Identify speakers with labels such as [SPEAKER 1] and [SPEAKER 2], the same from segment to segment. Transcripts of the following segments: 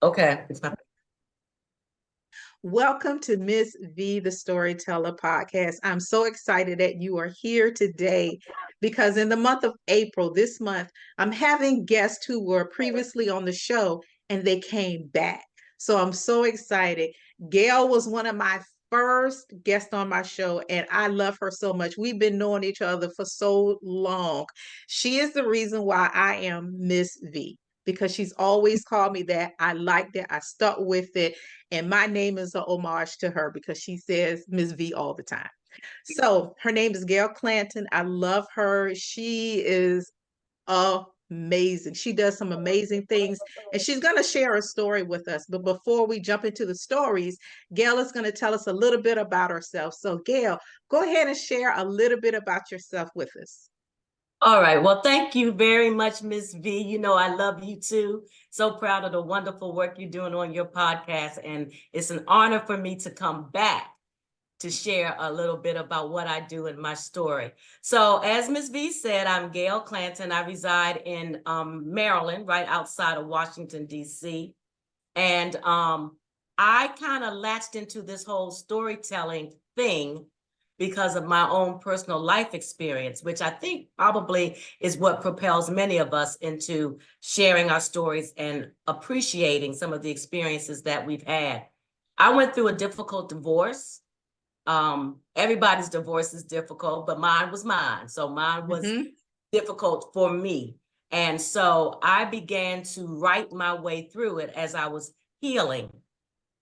[SPEAKER 1] Okay.
[SPEAKER 2] Welcome to Miss V, the Storyteller podcast. I'm so excited that you are here today because in the month of April, this month, I'm having guests who were previously on the show and they came back. So I'm so excited. Gail was one of my first guests on my show, and I love her so much. We've been knowing each other for so long. She is the reason why I am Miss V, because she's always called me that. I liked it. I stuck with it. And my name is a homage to her because she says Miss V all the time. So her name is Gail Clanton. I love her. She is amazing. She does some amazing things, and she's going to share a story with us. But before we jump into the stories, Gail is going to tell us a little bit about herself. So, Gail, go ahead and share a little bit about yourself with us.
[SPEAKER 1] All right. Well, thank you very much, Miss V. You know, I love you too. So proud of the wonderful work you're doing on your podcast. And it's an honor for me to come back to share a little bit about what I do in my story. So as Ms. V said, I'm Gail Clanton. I reside in Maryland, right outside of Washington, D.C. And I kind of latched into this whole storytelling thing because of my own personal life experience, which I think probably is what propels many of us into sharing our stories and appreciating some of the experiences that we've had. I went through a difficult divorce. Everybody's divorce is difficult, but mine was mine. So mine was difficult for me. And so I began to write my way through it as I was healing.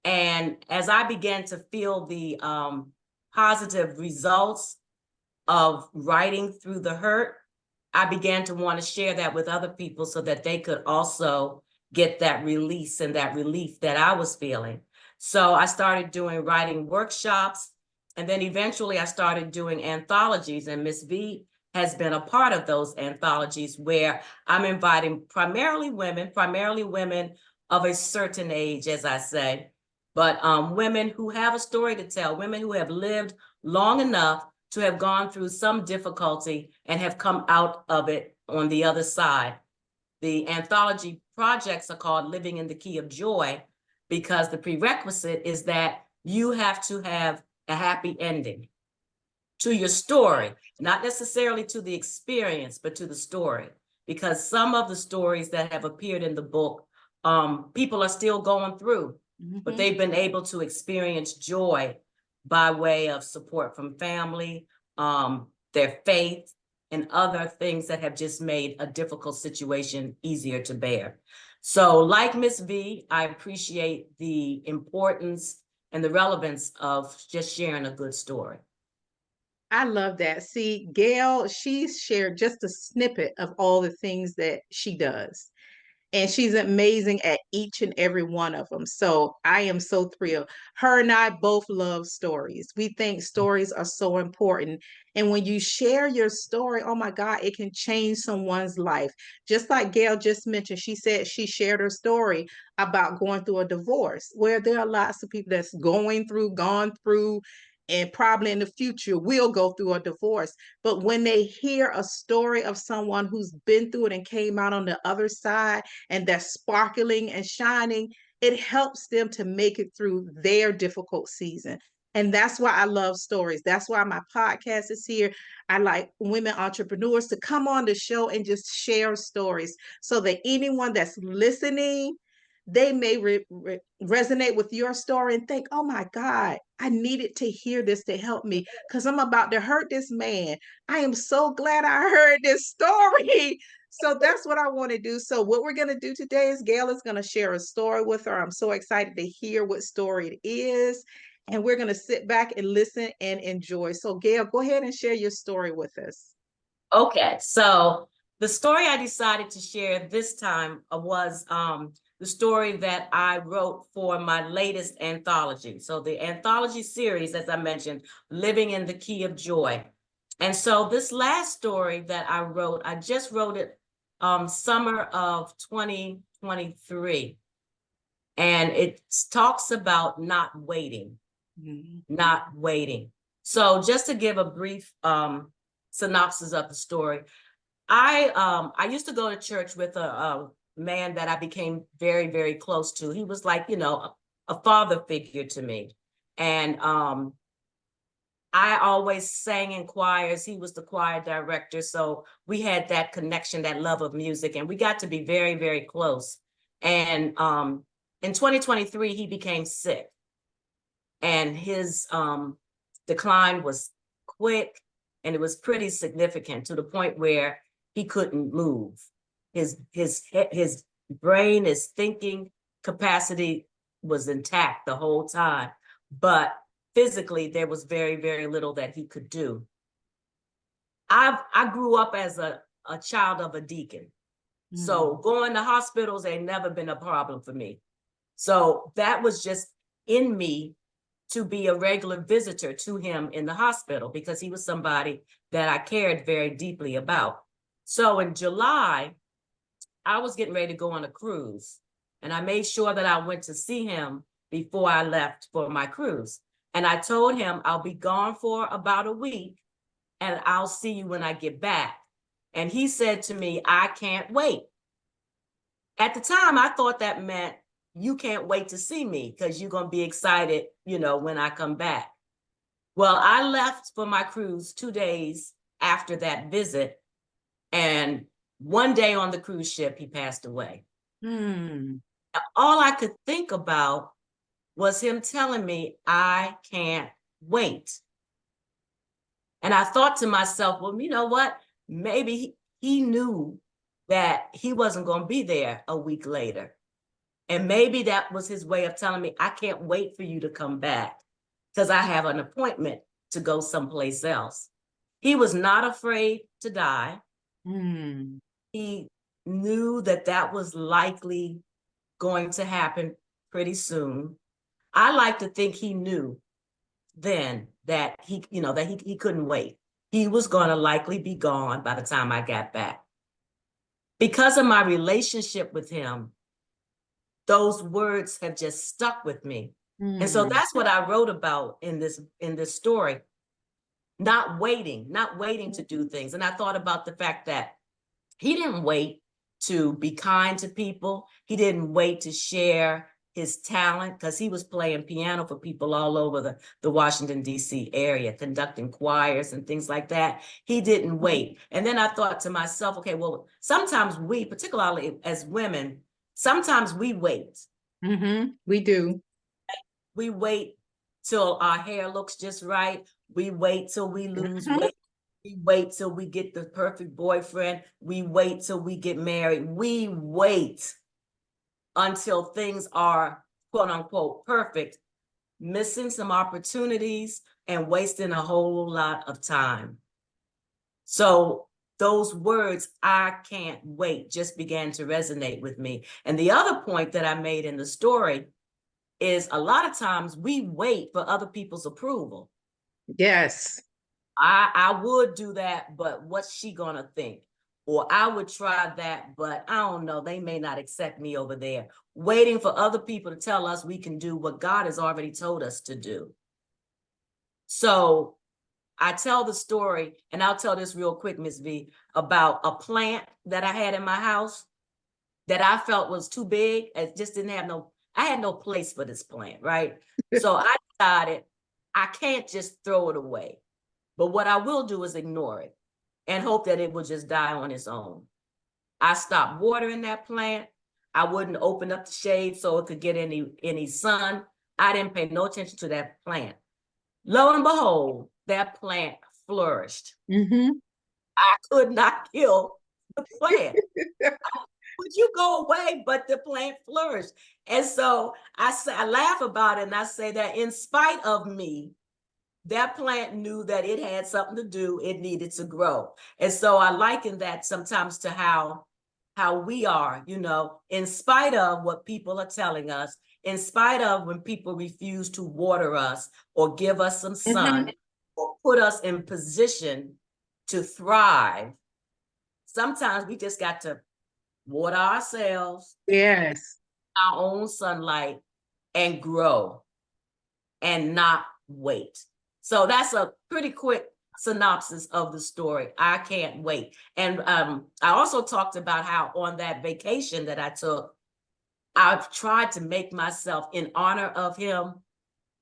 [SPEAKER 1] And as I began to feel the positive results of writing through the hurt, I began to want to share that with other people so that they could also get that release and that relief that I was feeling. So I started doing writing workshops, and then eventually I started doing anthologies, and Miss V has been a part of those anthologies where I'm inviting primarily women of a certain age, as I say, but women who have a story to tell, women who have lived long enough to have gone through some difficulty and have come out of it on the other side. The anthology projects are called Living in the Key of Joy because the prerequisite is that you have to have a happy ending to your story, not necessarily to the experience, but to the story. Because some of the stories that have appeared in the book, people are still going through, but they've been able to experience joy by way of support from family, their faith, and other things that have just made a difficult situation easier to bear. So like Miss V, I appreciate the importance and the relevance of just sharing a good story.
[SPEAKER 2] I love that. See, Gail, she's shared just a snippet of all the things that she does. And she's amazing at each and every one of them. So I am so thrilled. Her and I both love stories. We think stories are so important. And when you share your story, oh my God, it can change someone's life. Just like Gail just mentioned, she said she shared her story about going through a divorce, where there are lots of people that's gone through, and probably in the future will go through a divorce. But when they hear a story of someone who's been through it and came out on the other side, and they're sparkling and shining, it helps them to make it through their difficult season. And that's why I love stories. That's why my podcast is here. I like women entrepreneurs to come on the show and just share stories so that anyone that's listening, they may resonate with your story and think, oh my God, I needed to hear this to help me because I'm about to hurt this man. I am so glad I heard this story. So that's what I want to do. So what we're going to do today is Gail is going to share a story with her. I'm so excited to hear what story it is. And we're going to sit back and listen and enjoy. So Gail, go ahead and share your story with us.
[SPEAKER 1] Okay, so the story I decided to share this time was the story that I wrote for my latest anthology. So the anthology series, as I mentioned, Living in the Key of Joy. And so this last story that I wrote, I just wrote it summer of 2023. And it talks about not waiting, not waiting. So just to give a brief synopsis of the story, I used to go to church with a man that I became very, very close to. He was like, a father figure to me. And I always sang in choirs. He was the choir director. So we had that connection, that love of music, and we got to be very, very close. And in 2023, he became sick, and his decline was quick, and it was pretty significant to the point where he couldn't move. His brain, his thinking capacity was intact the whole time, but physically there was very, very little that he could do. I grew up as a child of a deacon. So going to hospitals ain't never been a problem for me. So that was just in me to be a regular visitor to him in the hospital because he was somebody that I cared very deeply about. So in July, I was getting ready to go on a cruise, and I made sure that I went to see him before I left for my cruise. And I told him I'll be gone for about a week and I'll see you when I get back. And he said to me, I can't wait. At the time, I thought that meant you can't wait to see me because you're going to be excited, when I come back. Well, I left for my cruise 2 days after that visit. And one day on the cruise ship, he passed away. All I could think about was him telling me, I can't wait. And I thought to myself, well, you know what? Maybe he knew that he wasn't going to be there a week later. And maybe that was his way of telling me, I can't wait for you to come back because I have an appointment to go someplace else. He was not afraid to die. He knew that that was likely going to happen pretty soon. I like to think he knew then that he couldn't wait. He was going to likely be gone by the time I got back. Because of my relationship with him, those words have just stuck with me. And so that's what I wrote about in this story. Not waiting to do things. And I thought about the fact that he didn't wait to be kind to people. He didn't wait to share his talent because he was playing piano for people all over the Washington, D.C. area, conducting choirs and things like that. He didn't wait. And then I thought to myself, okay, well, sometimes we, particularly as women, sometimes we wait.
[SPEAKER 2] We do.
[SPEAKER 1] We wait till our hair looks just right. We wait till we lose weight. We wait till we get the perfect boyfriend. We wait till we get married. We wait until things are, quote unquote, perfect, missing some opportunities and wasting a whole lot of time. So those words, I can't wait, just began to resonate with me. And the other point that I made in the story is a lot of times we wait for other people's approval.
[SPEAKER 2] Yes.
[SPEAKER 1] I would do that, but what's she gonna think? Or I would try that, but I don't know, they may not accept me over there. Waiting for other people to tell us we can do what God has already told us to do. So I tell the story, and I'll tell this real quick, Ms. V, about a plant that I had in my house that I felt was too big. It just didn't have I had no place for this plant, right? So I decided I can't just throw it away. But what I will do is ignore it and hope that it will just die on its own. I stopped watering that plant. I wouldn't open up the shade so it could get any sun. I didn't pay no attention to that plant. Lo and behold, that plant flourished. I could not kill the plant. Would you go away? But the plant flourished. And so I laugh about it and I say that in spite of me, that plant knew that it had something to do, it needed to grow. And so I liken that sometimes to how we are, in spite of what people are telling us, in spite of when people refuse to water us or give us some sun or put us in position to thrive. Sometimes we just got to water ourselves,
[SPEAKER 2] yes,
[SPEAKER 1] our own sunlight, and grow and not wait. So that's a pretty quick synopsis of the story. I can't wait. And I also talked about how on that vacation that I took, I've tried to make myself, in honor of him,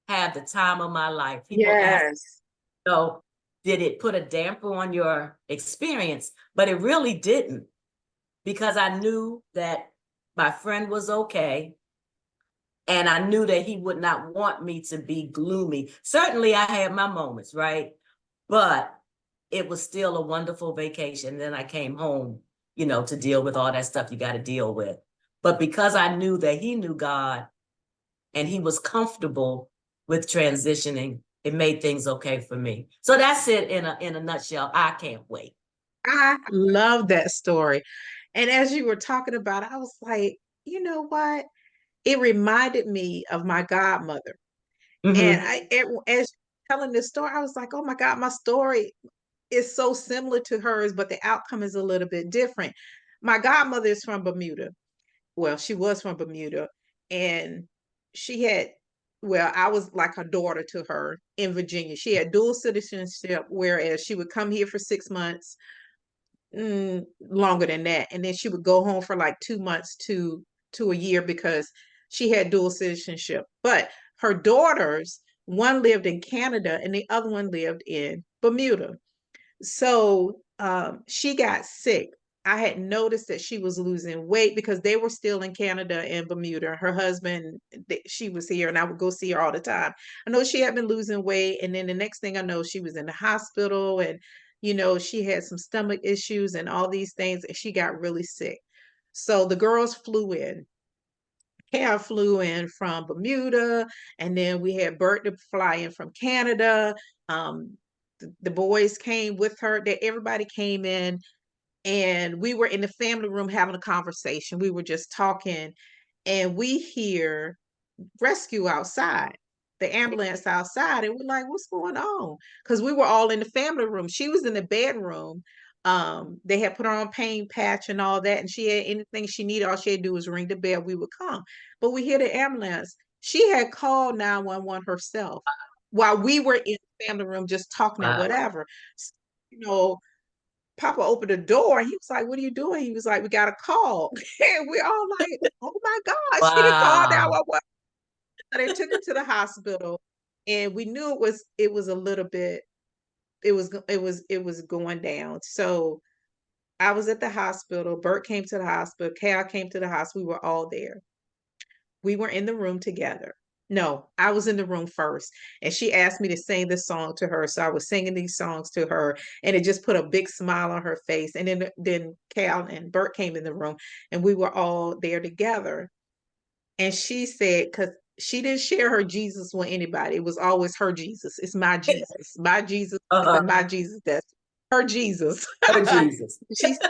[SPEAKER 1] have the time of my life. People ask,
[SPEAKER 2] Yes.
[SPEAKER 1] so did it put a damper on your experience? But it really didn't, because I knew that my friend was okay. And I knew that he would not want me to be gloomy. Certainly, I had my moments, right? But it was still a wonderful vacation. Then I came home, to deal with all that stuff you got to deal with. But because I knew that he knew God and he was comfortable with transitioning, it made things okay for me. So that's it in a nutshell. I can't wait.
[SPEAKER 2] I love that story. And as you were talking about it, I was like, you know what? It reminded me of my godmother. And
[SPEAKER 1] Mm-hmm.
[SPEAKER 2] as telling this story, I was like, oh my God, my story is so similar to hers, but the outcome is a little bit different. My godmother is from Bermuda. Well, she was from Bermuda, and she had, well, I was like a daughter to her in Virginia. She had dual citizenship, whereas she would come here for 6 months, longer than that, and then she would go home for like 2 months to a year because she had dual citizenship. But her daughters, one lived in Canada and the other one lived in Bermuda. So she got sick. I had noticed that she was losing weight because they were still in Canada and Bermuda. Her husband, she was here, and I would go see her all the time. I know she had been losing weight, and then the next thing I know, she was in the hospital, and she had some stomach issues and all these things, and she got really sick. So the girls flew in. Cal flew in from Bermuda, and then we had Bert to fly in from Canada. The boys came with her. That everybody came in, and we were in the family room having a conversation. We were just talking, and we hear rescue outside, the ambulance outside, and we're like, what's going on? Because we were all in the family room. She was in the bedroom. They had put her on pain patch and all that, and she had anything she needed. All she had to do was ring the bell. We would come, but we hear the ambulance. She had called 911 herself while we were in the family room just talking and
[SPEAKER 1] Wow.
[SPEAKER 2] whatever. So, you know, Papa opened the door and he was like, "What are you doing?" He was like, "We got a call." And we're all like, "Oh my God, she didn't call
[SPEAKER 1] Wow.
[SPEAKER 2] 911." They took her to the hospital, and we knew it was a little bit, it was going down. So I was at the hospital. Bert came to the hospital. Cal came to the hospital. We were all there. We were in the room together. No, I was in the room first, and she asked me to sing this song to her. So I was singing these songs to her, and it just put a big smile on her face. And then Cal and Bert came in the room, and we were all there together. And she said, because she didn't share her Jesus with anybody. It was always her Jesus. It's my Jesus. My Jesus and
[SPEAKER 1] Uh-huh.
[SPEAKER 2] my Jesus. That's her Jesus.
[SPEAKER 1] Oh, Jesus.
[SPEAKER 2] She said,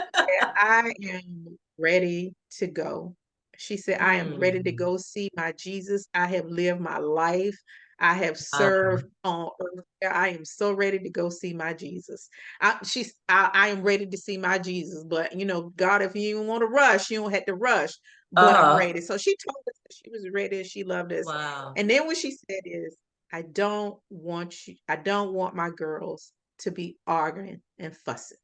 [SPEAKER 2] I am ready to go. She said, I am ready to
[SPEAKER 1] Mm.
[SPEAKER 2] go see my Jesus. I have lived my life. I have served on earth. I am so ready to go see my Jesus. I am ready to see my Jesus. But God, if you don't want to rush, you don't have to rush. But I'm
[SPEAKER 1] Uh-huh.
[SPEAKER 2] ready. So she told us that she was ready and she loved us.
[SPEAKER 1] Wow.
[SPEAKER 2] And then what she said is, I don't want my girls to be arguing and fussing.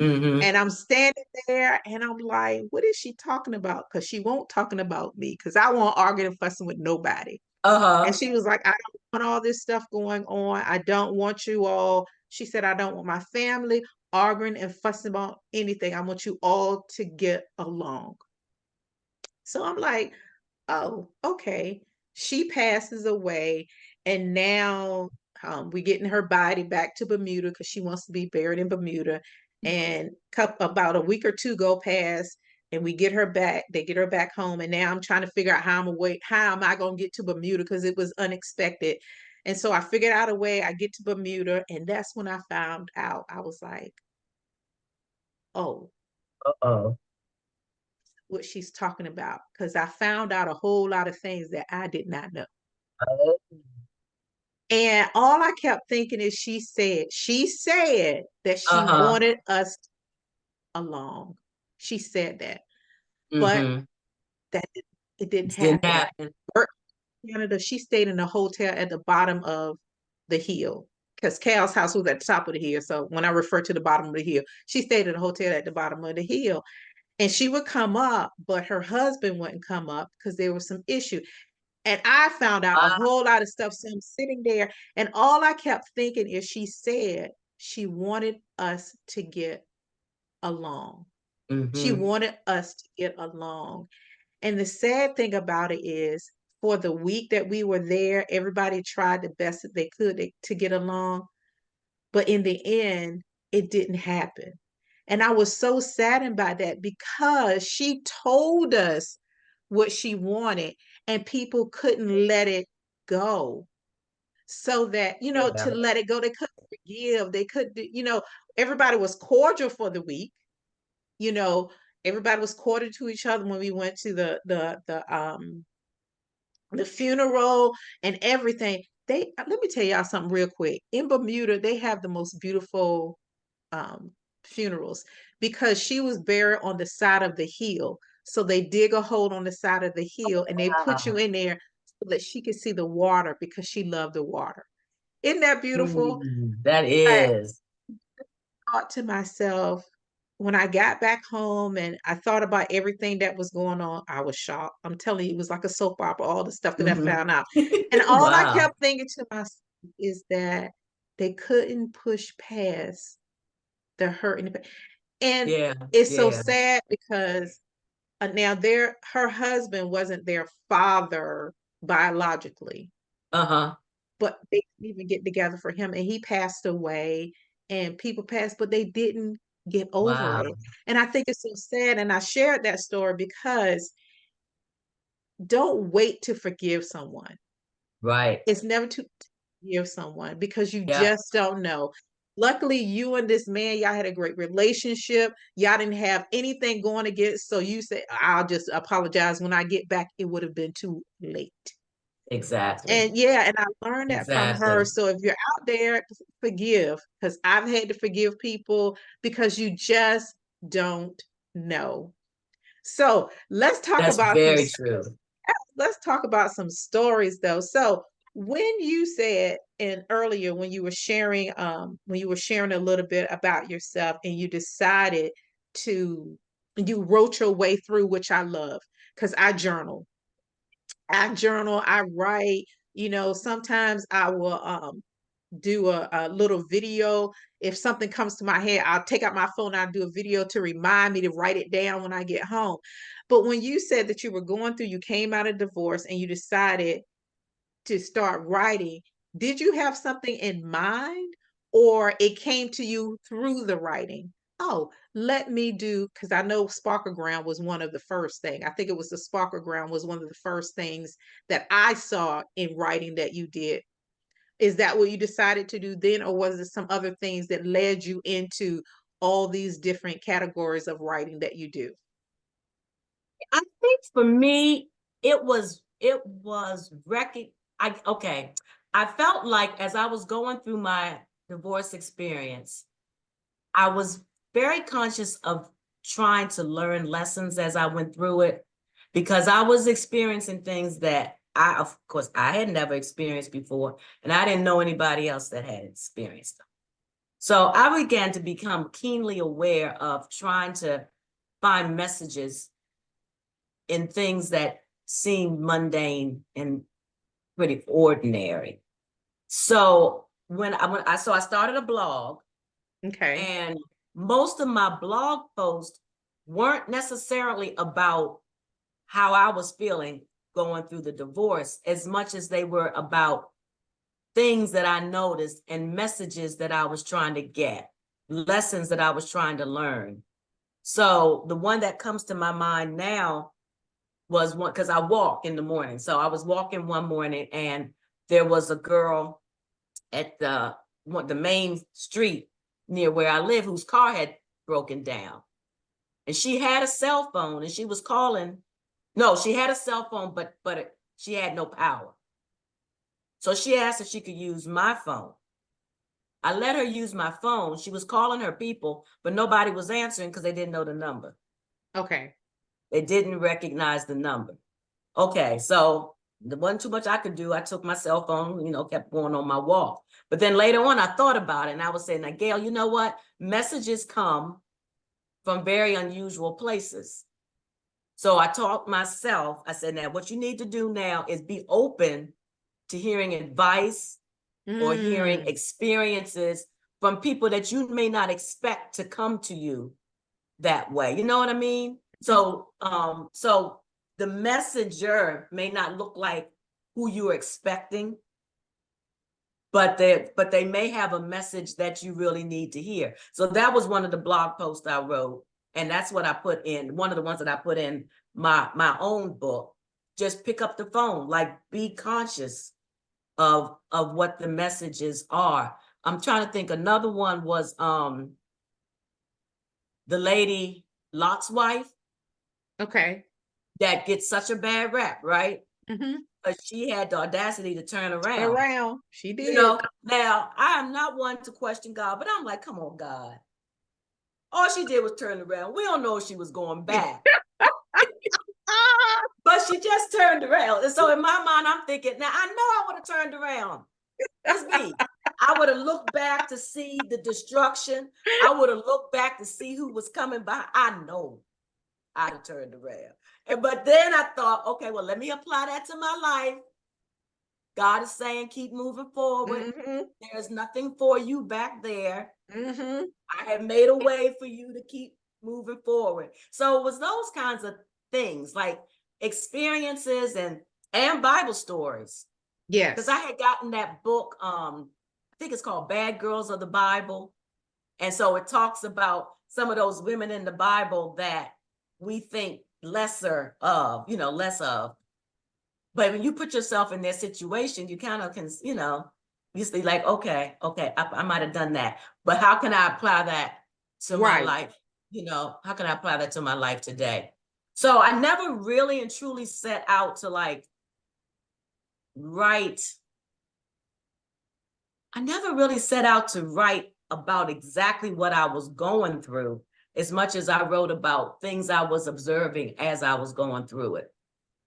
[SPEAKER 1] Mm-hmm.
[SPEAKER 2] And I'm standing there and I'm like, what is she talking about? Because she won't talking about me because I won't argue and fussing with nobody. And
[SPEAKER 1] Uh-huh.
[SPEAKER 2] she was like, I don't want all this stuff going on. I don't want you all. She said, I don't want my family arguing and fussing about anything. I want you all to get along. So I'm like, oh, okay. She passes away, and now we're getting her body back to Bermuda because she wants to be buried in Bermuda. And about a week or two go past, and we get her back. They get her back home, and now I'm trying to figure out how am I gonna get to Bermuda because it was unexpected. And so I figured out a way. I get to Bermuda, and that's when I found out. I was like, oh,
[SPEAKER 1] Uh-oh.
[SPEAKER 2] what she's talking about, because I found out a whole lot of things that I did not know.
[SPEAKER 1] Oh.
[SPEAKER 2] And all I kept thinking is she said that she
[SPEAKER 1] Uh-huh.
[SPEAKER 2] wanted us along. She said that, but
[SPEAKER 1] Mm-hmm.
[SPEAKER 2] that it didn't
[SPEAKER 1] It didn't
[SPEAKER 2] happen.
[SPEAKER 1] happen.
[SPEAKER 2] Her Canada, she stayed in a hotel at the bottom of the hill. because Cal's house was at the top of the hill. So when I refer to the bottom of the hill, she stayed at a hotel at the bottom of the hill. And she would come up, but her husband wouldn't come up because there was some issue. And I found out a whole lot of stuff. So I'm sitting there, and all I kept thinking is she said she wanted us to get along. She
[SPEAKER 1] Mm-hmm.
[SPEAKER 2] wanted us to get along. And the sad thing about it is, for the week that we were there, everybody tried the best that they could to get along. But in the end, it didn't happen. And I was so saddened by that because she told us what she wanted and people couldn't let it go. So that,
[SPEAKER 1] Yeah.
[SPEAKER 2] to let it go, they couldn't forgive. They couldn't, everybody was cordial for the week. You know, everybody was cordial to each other when we went to the funeral and everything. Let me tell y'all something real quick. In Bermuda, they have the most beautiful um, funerals because she was buried on the side of the hill. So they dig a hole on the side of the hill and they put you
[SPEAKER 1] Wow.
[SPEAKER 2] in there so that she could see the water because she loved the water. Isn't that beautiful?
[SPEAKER 1] That
[SPEAKER 2] I
[SPEAKER 1] is.
[SPEAKER 2] thought to myself, when I got back home and I thought about everything that was going on, I was shocked. I'm telling you, it was like a soap opera, all the stuff that I
[SPEAKER 1] Mhm.
[SPEAKER 2] found out. And all I
[SPEAKER 1] Wow.
[SPEAKER 2] kept thinking to myself is that they couldn't push past the hurt and the pain. And
[SPEAKER 1] Yeah.
[SPEAKER 2] it's so
[SPEAKER 1] Yeah.
[SPEAKER 2] sad because now her husband wasn't their father biologically,
[SPEAKER 1] Uh-huh.
[SPEAKER 2] but they didn't even get together for him, and he passed away, and people passed, but they didn't get over
[SPEAKER 1] Wow.
[SPEAKER 2] it. And I think it's so sad. And I shared that story because don't wait to forgive someone.
[SPEAKER 1] Right.
[SPEAKER 2] It's never too to forgive someone because you
[SPEAKER 1] Yeah.
[SPEAKER 2] just don't know. Luckily, you and this man, y'all had a great relationship. Y'all didn't have anything going against. So you said, I'll just apologize. When I get back, it would have been too late.
[SPEAKER 1] Exactly.
[SPEAKER 2] And yeah, and I learned that from her.
[SPEAKER 1] Exactly.
[SPEAKER 2] So if you're out there, forgive, because I've had to forgive people because you just don't know. So
[SPEAKER 1] That's very true.
[SPEAKER 2] let's talk about some stories though. So when you said and earlier when you were sharing a little bit about yourself and you decided to you wrote your way through, which I love because I journal, I write, sometimes I will do a little video. If something comes to my head, I'll take out my phone, I'll do a video to remind me to write it down when I get home. But when you said that you were going through, you came out of divorce and you decided to start writing, did you have something in mind or it came to you through the writing? Oh, let me do, because I know Sparkle Ground was one of the first thing. I think it was the Sparkle Ground was one of the first things that I saw in writing that you did. Is that what you decided to do then, or was it some other things that led you into all these different categories of writing that you do?
[SPEAKER 1] I think for me, it was okay. I felt like as I was going through my divorce experience, I was very conscious of trying to learn lessons as I went through it because I was experiencing things that of course, I had never experienced before, and I didn't know anybody else that had experienced them. So I began to become keenly aware of trying to find messages in things that seemed mundane and pretty ordinary. So so I started a blog,
[SPEAKER 2] Okay.
[SPEAKER 1] and most of my blog posts weren't necessarily about how I was feeling going through the divorce as much as they were about things that I noticed and messages that I was trying to get, lessons that I was trying to learn. So the one that comes to my mind now was one because I walk in the morning. So I was walking one morning and there was a girl at the main street near where I live whose car had broken down. And she had a cell phone and she was calling. No, she had a cell phone, but she had no power. So she asked if she could use my phone. I let her use my phone. She was calling her people, but nobody was answering because they didn't know the number.
[SPEAKER 2] Okay.
[SPEAKER 1] They didn't recognize the number. Okay, so There wasn't too much I could do. I took my cell phone, kept going on my walk. But then later on, I thought about it and I was saying, now, Gail, you know what? Messages come from very unusual places. So I taught myself, I said, now what you need to do now is be open to hearing advice or hearing experiences from people that you may not expect to come to you that way. You know what I mean? So, so the messenger may not look like who you're expecting, but they may have a message that you really need to hear. So that was one of the blog posts I wrote, and that's what I put in, one of the ones that I put in my own book. Just pick up the phone, like be conscious of what the messages are. I'm trying to think. Another one was the lady Lot's wife.
[SPEAKER 2] Okay.
[SPEAKER 1] That gets such a bad rap, right?
[SPEAKER 2] Mm-hmm.
[SPEAKER 1] But she had the audacity to turn around.
[SPEAKER 2] She did.
[SPEAKER 1] Now I am not one to question God, but I'm like, come on, God. All she did was turn around. We don't know if she was going back. But she just turned around. And so in my mind, I'm thinking, now I know I would have turned around. It's me. I would have looked back to see the destruction. I would have looked back to see who was coming by. I know I'd have turned around. But then I thought, okay, well, let me apply that to my life. God is saying, keep moving forward.
[SPEAKER 2] Mm-hmm.
[SPEAKER 1] There's nothing for you back there.
[SPEAKER 2] Mm-hmm.
[SPEAKER 1] I have made a way for you to keep moving forward. So it was those kinds of things, like experiences and Bible stories. Because
[SPEAKER 2] Yes.
[SPEAKER 1] I had gotten that book, I think it's called Bad Girls of the Bible. And so it talks about some of those women in the Bible that we think lesser of, less of. But when you put yourself in their situation, you kind of can, you see like, okay, I might have done that. But how can I apply that to my
[SPEAKER 2] Right.
[SPEAKER 1] life? How can I apply that to my life today? So I never really and truly set out to write. I never really set out to write about exactly what I was going through as much as I wrote about things I was observing as I was going through it.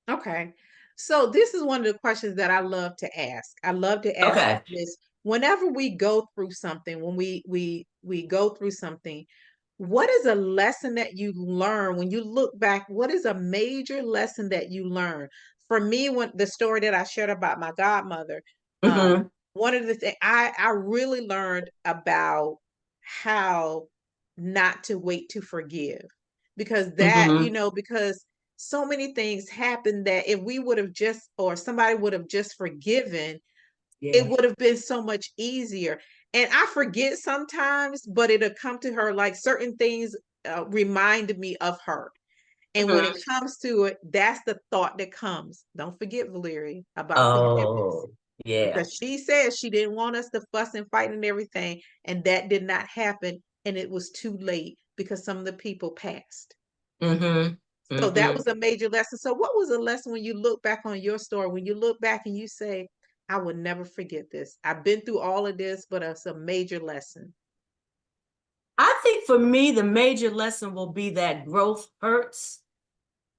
[SPEAKER 2] Okay. So this is one of the questions that I love to ask. I love to ask
[SPEAKER 1] Okay.
[SPEAKER 2] this whenever we go through something, when we go through something, what is a lesson that you learn when you look back? What is a major lesson that you learn? For me, when the story that I shared about my godmother,
[SPEAKER 1] Mm-hmm.
[SPEAKER 2] one of the things I really learned about how not to wait to forgive, because
[SPEAKER 1] Mm-hmm.
[SPEAKER 2] because so many things happen that if we would have just, or somebody would have just forgiven, it
[SPEAKER 1] Yeah.
[SPEAKER 2] would have been so much easier. And I forget sometimes, but it'll come to her like certain things remind me of her. And when it
[SPEAKER 1] Mm-hmm.
[SPEAKER 2] comes to it, that's the thought that comes. Don't forget, Valerie, about forgiveness.
[SPEAKER 1] Oh, yeah.
[SPEAKER 2] Because she said she didn't want us to fuss and fight and everything. And that did not happen. And it was too late because some of the people passed.
[SPEAKER 1] Mm-hmm.
[SPEAKER 2] So that
[SPEAKER 1] Mm-hmm.
[SPEAKER 2] was a major lesson. So what was a lesson when you look back on your story, when you look back and you say, I will never forget this. I've been through all of this, but it's a major lesson.
[SPEAKER 1] I think for me, the major lesson will be that growth hurts.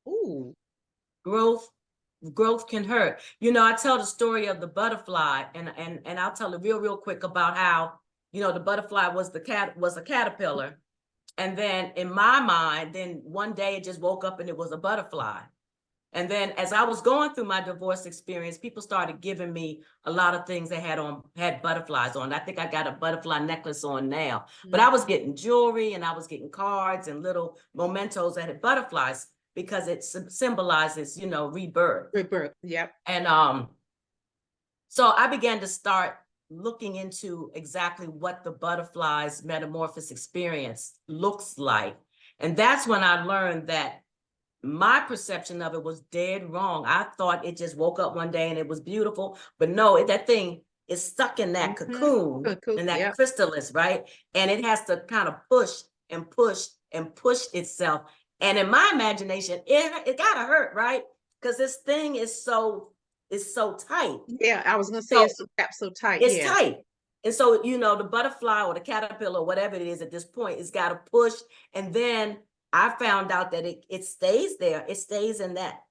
[SPEAKER 2] Ooh.
[SPEAKER 1] Growth, growth can hurt. I tell the story of the butterfly, and I'll tell it real quick about how, the butterfly was a caterpillar. And then in my mind, then one day it just woke up and it was a butterfly. And then as I was going through my divorce experience, people started giving me a lot of things that had butterflies on. I think I got a butterfly necklace on now, but I was getting jewelry and I was getting cards and little mementos that had butterflies because it symbolizes, rebirth.
[SPEAKER 2] Rebirth. Yep.
[SPEAKER 1] And so I began to start looking into exactly what the butterfly's metamorphosis experience looks like. And that's when I learned that my perception of it was dead wrong. I thought it just woke up one day and it was beautiful, but no, that thing is stuck in that cocoon and that
[SPEAKER 2] Yep.
[SPEAKER 1] chrysalis, right? And it has to kind of push and push and push itself. And in my imagination, it gotta hurt, right? Because this thing is so tight.
[SPEAKER 2] Yeah, I was gonna say
[SPEAKER 1] So
[SPEAKER 2] it's wrapped so tight.
[SPEAKER 1] it's
[SPEAKER 2] Yeah.
[SPEAKER 1] tight. And so, the butterfly or the caterpillar, whatever it is at this point, it's got to push. And then I found out that it stays there. It stays in that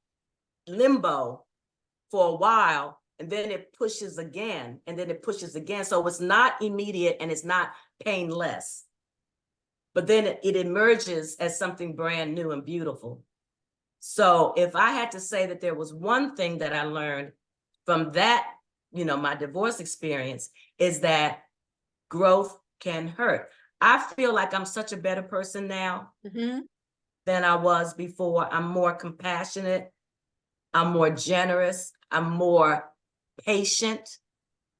[SPEAKER 1] limbo for a while, and then it pushes again, and then it pushes again. So it's not immediate and it's not painless. But then it emerges as something brand new and beautiful. So if I had to say that there was one thing that I learned from that, my divorce experience, is that growth can hurt. I feel like I'm such a better person now than I was before. I'm more compassionate. I'm more generous. I'm more patient.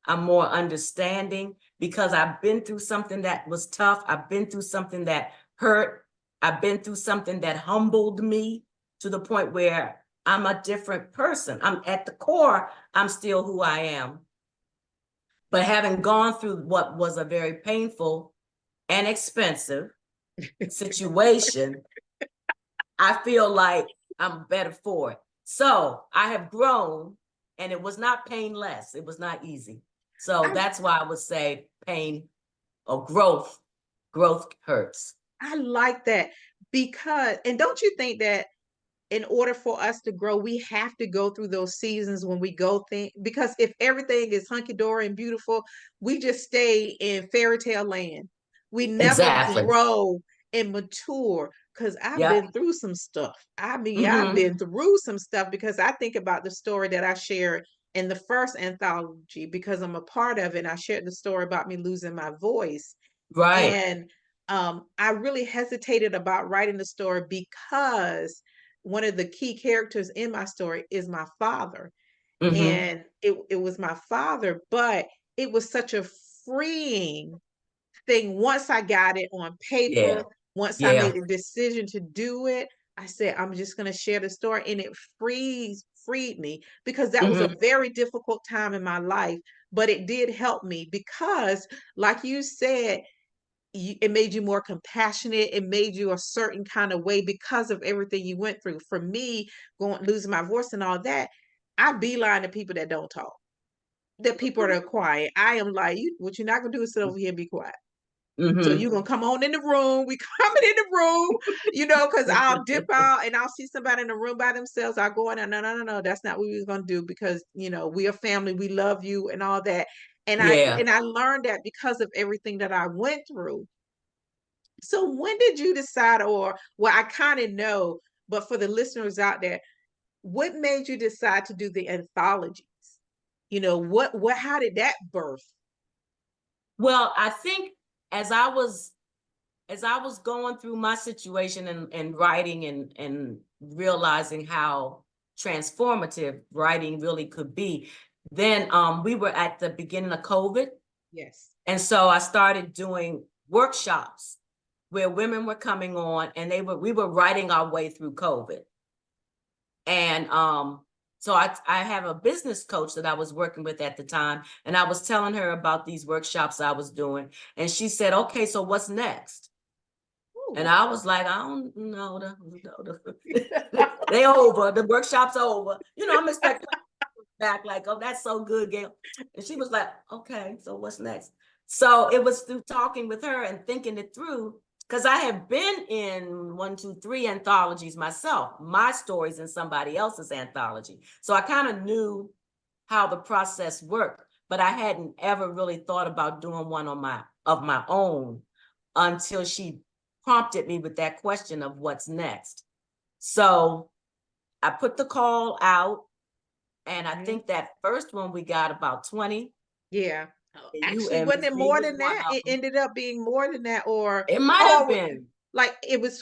[SPEAKER 1] I'm more understanding because I've been through something that was tough. I've been through something that hurt. I've been through something that humbled me to the point where I'm a different person. I'm at the core, I'm still who I am. But having gone through what was a very painful and expensive situation, I feel like I'm better for it. So I have grown, and it was not painless. It was not easy. So that's why I would say pain or growth hurts.
[SPEAKER 2] I like that because, and don't you think that in order for us to grow, we have to go through those seasons when we go think, because if everything is hunky-dory and beautiful, we just stay in fairy tale land. We never
[SPEAKER 1] Exactly.
[SPEAKER 2] grow and mature because I've
[SPEAKER 1] Yep.
[SPEAKER 2] been through some stuff. I mean, I've been through some stuff because I think about the story that I shared in the first anthology because I'm a part of it. I shared the story about me losing my voice.
[SPEAKER 1] Right.
[SPEAKER 2] And I really hesitated about writing the story because one of the key characters in my story is my father. And it was my father, but it was such a freeing thing once I got it on paper,
[SPEAKER 1] Yeah.
[SPEAKER 2] once I
[SPEAKER 1] Yeah.
[SPEAKER 2] made a decision to do it. I said, I'm just going to share the story. And it freed me because that was a very difficult time in my life. But it did help me because, like you said, it made you more compassionate. It made you a certain kind of way because of everything you went through. For me, losing my voice and all that, I beeline to people that don't talk, that people that are quiet. I am like, what you're not gonna do is sit over here and be quiet. So you're gonna come on in the room. We coming in the room, because I'll dip out and I'll see somebody in the room by themselves. I'll go in and no, that's not what we was gonna do because we are family, we love you and all that. And
[SPEAKER 1] Yeah.
[SPEAKER 2] I learned that because of everything that I went through. So when did you decide, or well, I kind of know, but for the listeners out there, what made you decide to do the anthologies? How did that birth?
[SPEAKER 1] Well, I think as I was going through my situation and writing and realizing how transformative writing really could be, then we were at the beginning of COVID.
[SPEAKER 2] Yes.
[SPEAKER 1] And so I started doing workshops where women were coming on and we were writing our way through COVID. And so I have a business coach that I was working with at the time, and I was telling her about these workshops I was doing. And she said, okay, so what's next?
[SPEAKER 2] Ooh.
[SPEAKER 1] And I was like, I don't know. They over, the workshop's over. I'm expecting back like, oh, that's so good, Gail. And she was like, okay, so what's next? So it was through talking with her and thinking it through, because I have been in 1, 2, 3 anthologies myself, my stories in somebody else's anthology. So I kind of knew how the process worked, but I hadn't ever really thought about doing one of my own until she prompted me with that question of what's next. So I put the call out, and I think that first one we got about 20.
[SPEAKER 2] Yeah.
[SPEAKER 1] You
[SPEAKER 2] Actually,
[SPEAKER 1] and
[SPEAKER 2] wasn't
[SPEAKER 1] Miss
[SPEAKER 2] it
[SPEAKER 1] V
[SPEAKER 2] more
[SPEAKER 1] was
[SPEAKER 2] than
[SPEAKER 1] one
[SPEAKER 2] that?
[SPEAKER 1] of
[SPEAKER 2] It
[SPEAKER 1] them.
[SPEAKER 2] ended up being more than that, or
[SPEAKER 1] It might have been
[SPEAKER 2] like it was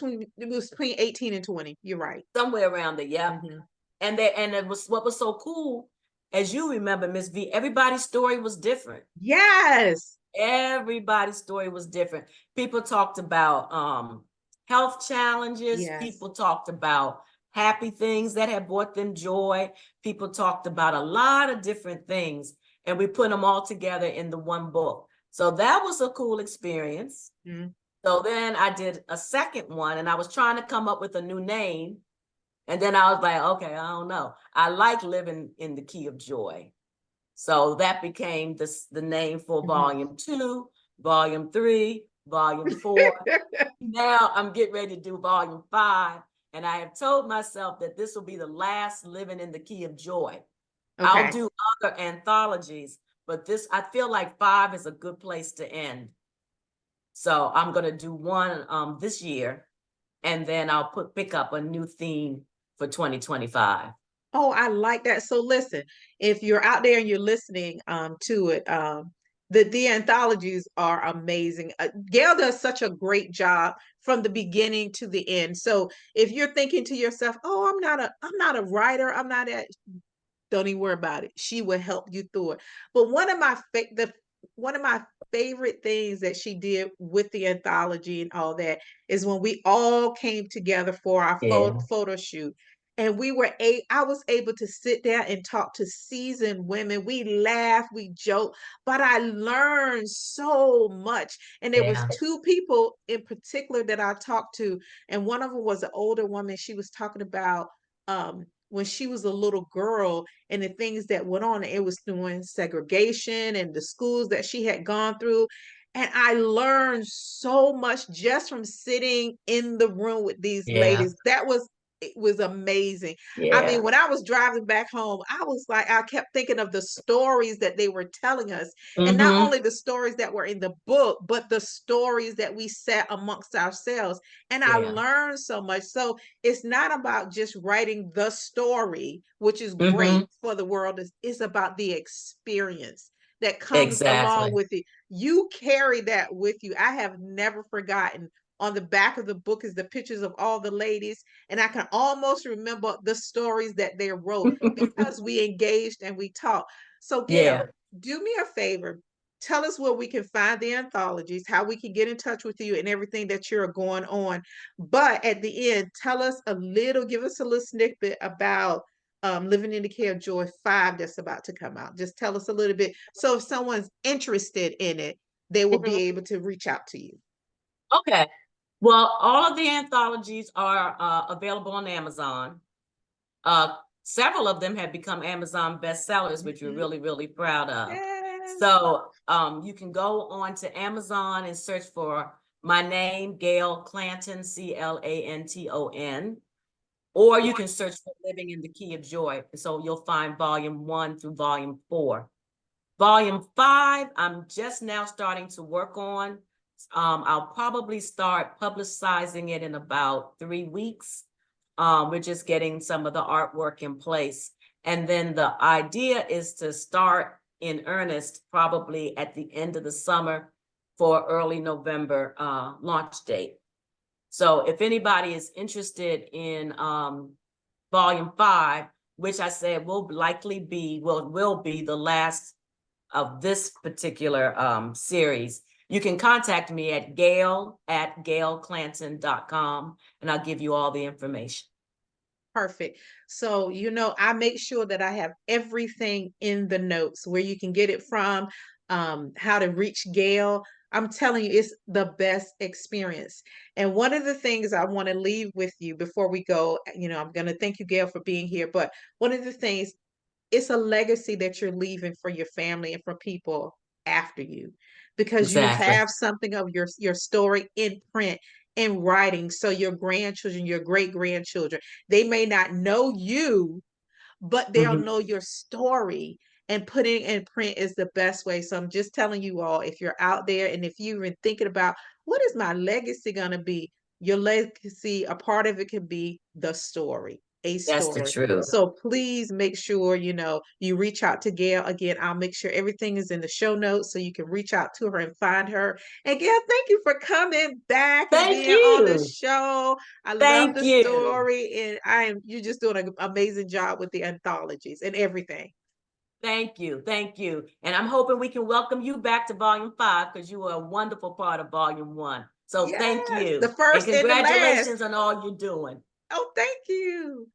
[SPEAKER 2] between 18 and 20. You're right.
[SPEAKER 1] somewhere around there. Yeah. And it was what was so cool, as you remember, Miss V, everybody's story was different.
[SPEAKER 2] Yes.
[SPEAKER 1] Everybody's story was different. People talked about health challenges.
[SPEAKER 2] Yes.
[SPEAKER 1] People talked about happy things that had brought them joy. People talked about a lot of different things, and we put them all together in the one book. So that was a cool experience. So then I did a second one, and I was trying to come up with a new name. And then I was like, okay, I don't know. I like living in the key of joy. So that became the name for volume 2, volume 3, volume 4. Now I'm getting ready to do volume 5. And I have told myself that this will be the last living in the key of joy. I'll
[SPEAKER 2] Okay.
[SPEAKER 1] do other anthologies, but this, I feel like 5 is a good place to end. So I'm gonna do one this year, and then I'll pick up a new theme for 2025.
[SPEAKER 2] Oh, I like that. So listen, if you're out there and you're listening to it, the anthologies are amazing. Gail does such a great job from the beginning to the end. So if you're thinking to yourself, "Oh, I'm not a writer. I'm not a," don't even worry about it. She will help you through it. But one of my favorite things that she did with the anthology and all that is when we all came together for our
[SPEAKER 1] Yeah,
[SPEAKER 2] photo shoot. And I was able to sit down and talk to seasoned women. We laughed, we joked, but I learned so much. And there was
[SPEAKER 1] yeah,
[SPEAKER 2] two people in particular that I talked to, and one of them was an older woman. She was talking about when she was a little girl and the things that went on. It was doing segregation and the schools that she had gone through. And I learned so much just from sitting in the room with these
[SPEAKER 1] yeah,
[SPEAKER 2] ladies. It was amazing. I
[SPEAKER 1] yeah.
[SPEAKER 2] mean, when I was driving back home, I was like, I kept thinking of the stories that they were telling us. And not
[SPEAKER 1] Mm-hmm.
[SPEAKER 2] only the stories that were in the book, but the stories that we sat amongst ourselves. And I
[SPEAKER 1] Yeah.
[SPEAKER 2] learned so much. So it's not about just writing the story, which is
[SPEAKER 1] Mm-hmm.
[SPEAKER 2] great for the world. It's about the experience that comes along
[SPEAKER 1] Exactly.
[SPEAKER 2] with it. You carry that with you. I have never forgotten. On the back of the book is the pictures of all the ladies, and I can almost remember the stories that they wrote because we engaged and we talked. So, Gail,
[SPEAKER 1] Yeah.
[SPEAKER 2] do me a favor. Tell us where we can find the anthologies, how we can get in touch with you, and everything that you're going on. But at the end, give us a little snippet about Living in the Care of Joy 5 that's about to come out. Just tell us a little bit. So if someone's interested in it, they will be
[SPEAKER 1] Mhm.
[SPEAKER 2] able to reach out to you.
[SPEAKER 1] Okay. Well, all of the anthologies are available on Amazon. Several of them have become Amazon bestsellers, which we're
[SPEAKER 2] Mhm.
[SPEAKER 1] really, really proud of.
[SPEAKER 2] Yes.
[SPEAKER 1] So you can go on to Amazon and search for my name, Gail Clanton, Clanton, or you can search for Living in the Key of Joy. So you'll find volume 1 through volume 4. Volume 5, I'm just now starting to work on. I'll probably start publicizing it in about 3 weeks. We're just getting some of the artwork in place. And then the idea is to start in earnest probably at the end of the summer for early November launch date. So if anybody is interested in volume 5, which I said will be the last of this particular series, you can contact me at gail@gailclanton.com, and I'll give you all the information.
[SPEAKER 2] Perfect. So, I make sure that I have everything in the notes where you can get it from, how to reach Gail. I'm telling you, it's the best experience. And one of the things I want to leave with you before we go, I'm going to thank you, Gail, for being here. But one of the things, it's a legacy that you're leaving for your family and for people after you, because you
[SPEAKER 1] Exactly.
[SPEAKER 2] have something of your story in print, in writing, so your grandchildren, your great grandchildren, they may not know you, but they'll
[SPEAKER 1] Mhm.
[SPEAKER 2] know your story, and putting it in print is the best way. So I'm just telling you all, if you're out there and if you've been thinking about what is my legacy going to be, your legacy, a part of it can be the story, a
[SPEAKER 1] That's the
[SPEAKER 2] story.
[SPEAKER 1] truth.
[SPEAKER 2] So please make sure, you reach out to Gail. Again, I'll make sure everything is in the show notes so you can reach out to her and find her. And Gail, thank you for coming back and
[SPEAKER 1] Thank
[SPEAKER 2] being on the
[SPEAKER 1] you.
[SPEAKER 2] show. I love
[SPEAKER 1] Thank
[SPEAKER 2] the
[SPEAKER 1] you.
[SPEAKER 2] story, and you're just doing an amazing job with the anthologies and everything.
[SPEAKER 1] Thank you. Thank you. And I'm hoping we can welcome you back to volume 5 because you were a wonderful part of volume 1. So thank
[SPEAKER 2] Yes, the
[SPEAKER 1] you. And
[SPEAKER 2] first and the last.
[SPEAKER 1] congratulations on all you're doing.
[SPEAKER 2] Oh, thank you.